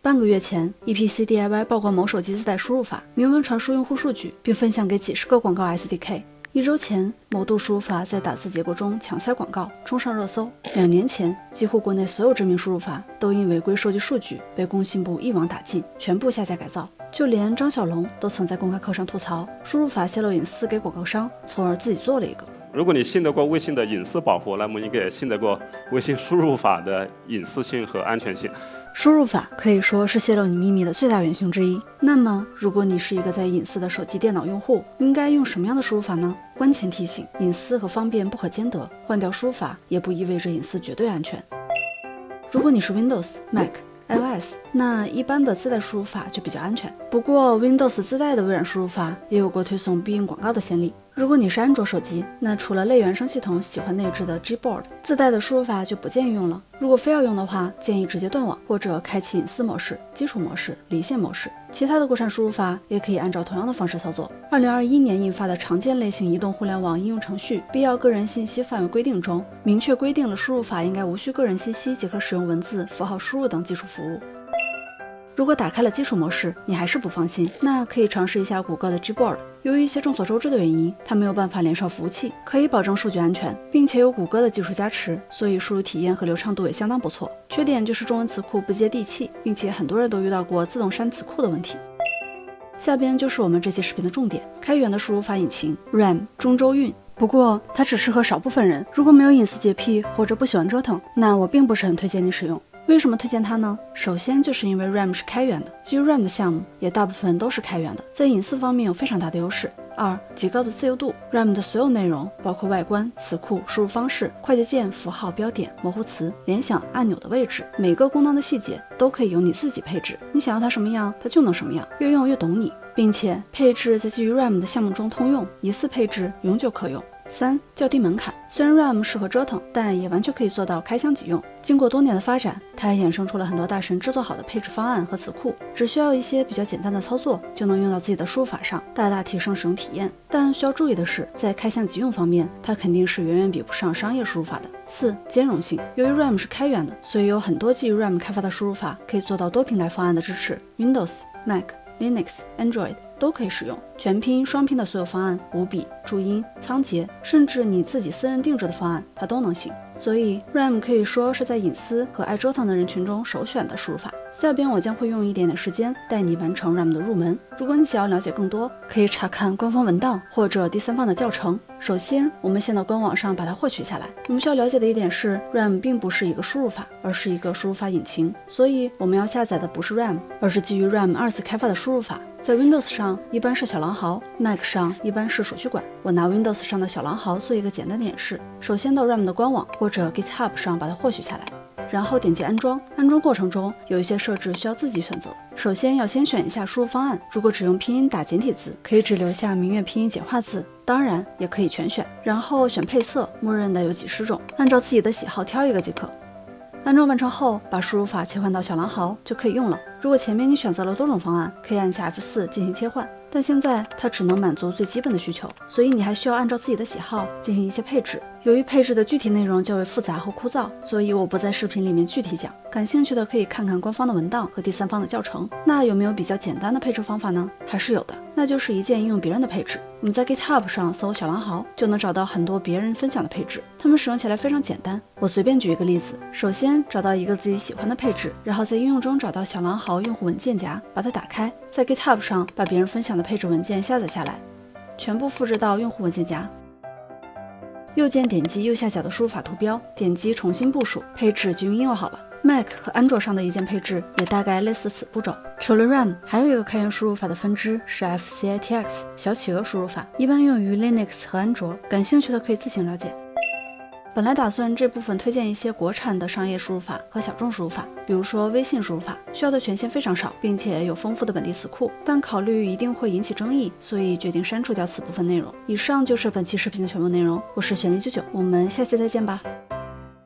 半个月前 ，EPC DIY 曝光某手机自带输入法，明文传输用户数据，并分享给几十个广告 SDK。1周前，某度输入法在打字结果中强塞广告，冲上热搜。2年前，几乎国内所有知名输入法都因违规收集数据，被工信部一网打尽，全部下架改造。就连张小龙都曾在公开课上吐槽，输入法泄露隐私给广告商，从而自己做了一个。如果你信得过微信的隐私保护，那么你也信得过微信输入法的隐私性和安全性。输入法可以说是泄露你秘密的最大元凶之一。那么，如果你是一个在隐私的手机、电脑用户，应该用什么样的输入法呢？关前提醒：隐私和方便不可兼得，换掉输入法也不意味着隐私绝对安全。如果你是 Windows、Mac、iOS， 那一般的自带输入法就比较安全。不过 Windows 自带的微软输入法也有过推送必应广告的先例。如果你是安卓手机，那除了类原生系统喜欢内置的 Gboard， 自带的输入法就不建议用了。如果非要用的话，建议直接断网，或者开启隐私模式、基础模式、离线模式。其他的国产输入法也可以按照同样的方式操作。2021年印发的常见类型移动互联网应用程序必要个人信息范围规定中，明确规定了输入法应该无需个人信息即可使用文字、符号输入等技术服务。如果打开了基础模式，你还是不放心，那可以尝试一下谷歌的 Gboard。由于一些众所周知的原因，它没有办法连上服务器，可以保证数据安全，并且有谷歌的技术加持，所以输入体验和流畅度也相当不错。缺点就是中文词库不接地气，并且很多人都遇到过自动删词库的问题。下边就是我们这期视频的重点：开源的输入法引擎 RAM 中州韵。不过它只适合少部分人，如果没有隐私洁癖或者不喜欢折腾，那我并不是很推荐你使用。为什么推荐它呢？首先就是因为 RAM 是开源的，基于 RAM 的项目也大部分都是开源的，在隐私方面有非常大的优势。2. 极高的自由度 ，RAM 的所有内容，包括外观、词库、输入方式、快捷键、符号、标点、模糊词、联想、按钮的位置，每个功能的细节都可以由你自己配置，你想要它什么样，它就能什么样，越用越懂你，并且配置在基于 RAM 的项目中通用，一次配置永久可用。3. 较低门槛，虽然 RAM 适合折腾，但也完全可以做到开箱即用。经过多年的发展，它衍生出了很多大神制作好的配置方案和词库，只需要一些比较简单的操作，就能用到自己的输入法上，大大提升使用体验。但需要注意的是，在开箱即用方面，它肯定是远远比不上商业输入法的。4. 兼容性，由于 RAM 是开源的，所以有很多基于 RAM 开发的输入法可以做到多平台方案的支持 ，Windows、Mac、Linux、Android 都可以使用，全拼、双拼的所有方案，五笔、注音、仓颉，甚至你自己私人定制的方案，它都能行。所以 RAM 可以说是在隐私和爱折腾的人群中首选的输入法。下边我将会用一点点时间带你完成 RAM 的入门。如果你想要了解更多，可以查看官方文档或者第三方的教程。首先，我们先到官网上把它获取下来。我们需要了解的一点是 RAM 并不是一个输入法，而是一个输入法引擎，所以我们要下载的不是 RAM， 而是基于 RAM 二次开发的输入法。在 Windows 上一般是小狼毫， Mac 上一般是手续管。我拿 Windows 上的小狼毫做一个简单的演示。首先到 RAM 的官网或者 GitHub 上把它获取下来，然后点击安装。安装过程中有一些设置需要自己选择。首先要先选一下输入方案，如果只用拼音打简体字，可以只留下明月拼音简化字，当然也可以全选。然后选配色，默认的有几十种，按照自己的喜好挑一个即可。安装完成后，把输入法切换到小狼毫就可以用了。如果前面你选择了多种方案，可以按下 F4 进行切换，但现在它只能满足最基本的需求，所以你还需要按照自己的喜好进行一些配置。由于配置的具体内容较为复杂和枯燥，所以我不在视频里面具体讲，感兴趣的可以看看官方的文档和第三方的教程。那有没有比较简单的配置方法呢？还是有的，那就是一键应用别人的配置。我们在 GitHub 上搜小狼毫，就能找到很多别人分享的配置，它们使用起来非常简单。我随便举一个例子，首先找到一个自己喜欢的配置，然后在应用中找到小狼毫用户文件夹，把它打开，在 GitHub 上把别人分享的配置文件下载下来，全部复制到用户文件夹。右键点击右下角的输入法图标，点击重新部署，配置就应用好了。Mac 和安卓上的一键配置也大概类似此步骤。除了 RAM， 还有一个开源输入法的分支是 FCITX 小企鹅输入法，一般用于 Linux 和安卓，感兴趣的可以自行了解。本来打算这部分推荐一些国产的商业输入法和小众输入法，比如说微信输入法，需要的权限非常少，并且有丰富的本地词库，但考虑一定会引起争议，所以决定删除掉此部分内容。以上就是本期视频的全部内容，我是玄力99，我们下期再见吧。